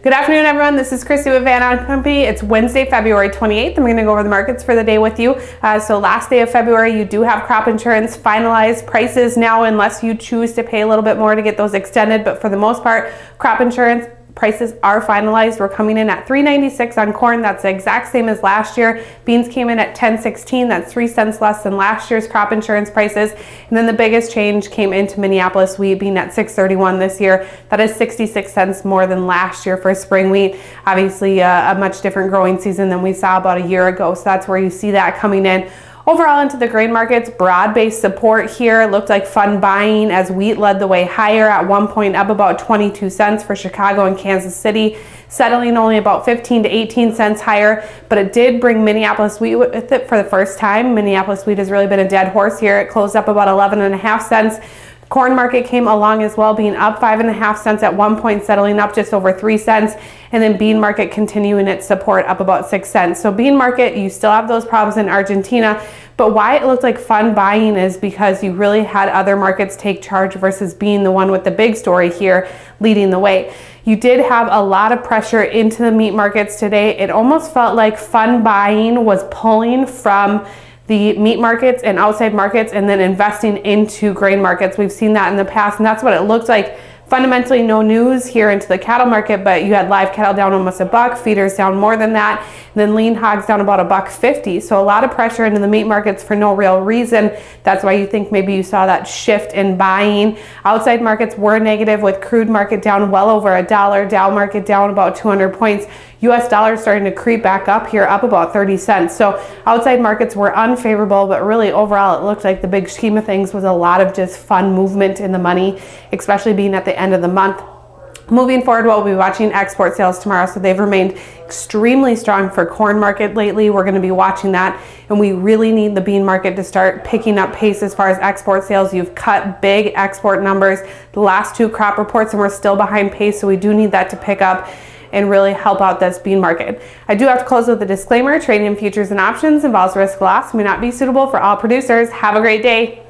Good afternoon, everyone. This is Christy with Ahn Co. It's Wednesday, February 28th. I'm going to go over the markets for the day with you. So last day of February, you do have crop insurance finalized prices now, unless you choose to pay a little bit more to get those extended. But for the most part, crop insurance prices are finalized. We're coming in at $3.96 on corn. That's the exact same as last year. Beans came in at $10.16. That's 3 cents less than last year's crop insurance prices. And then the biggest change came into Minneapolis wheat being at $6.31 this year. That is 66 cents more than last year for spring wheat. Obviously a much different growing season than we saw about a year ago. So that's where you see that coming in. Overall, into the grain markets, broad-based support here. It looked like fun buying as wheat led the way higher, at one point up about 22 cents for Chicago and Kansas City, settling only about 15 to 18 cents higher, but it did bring Minneapolis wheat with it for the first time. Minneapolis wheat has really been a dead horse here. It closed up about 11.5 cents. Corn market came along as well, being up 5.5 cents at one point, settling up just over 3 cents. And then bean market continuing its support, up about 6 cents. So bean market, you still have those problems in Argentina, but why it looked like fun buying is because you really had other markets take charge versus being the one with the big story here leading the way. You did have a lot of pressure into the meat markets today. It almost felt like fun buying was pulling from the meat markets and outside markets and then investing into grain markets. We've seen that in the past, and that's what it looked like. Fundamentally no news here into the cattle market, but you had live cattle down almost $1, feeders down more than that, and then lean hogs down about $1.50. So a lot of pressure into the meat markets for no real reason. That's why you think maybe you saw that shift in buying. Outside markets were negative, with crude market down well over $1, Dow market down about 200 points. US dollar starting to creep back up here, up about 30 cents. So outside markets were unfavorable, but really overall it looked like the big scheme of things was a lot of just fun movement in the money, especially being at the end of the month. Moving forward, we'll be watching export sales tomorrow, so they've remained extremely strong for corn market lately. We're going to be watching that, and we really need the bean market to start picking up pace as far as export sales. You've cut big export numbers the last two crop reports, and we're still behind pace, so we do need that to pick up and really help out this bean market. I do have to close with a disclaimer. Trading in futures and options involves risk loss, may not be suitable for all producers. Have a great day.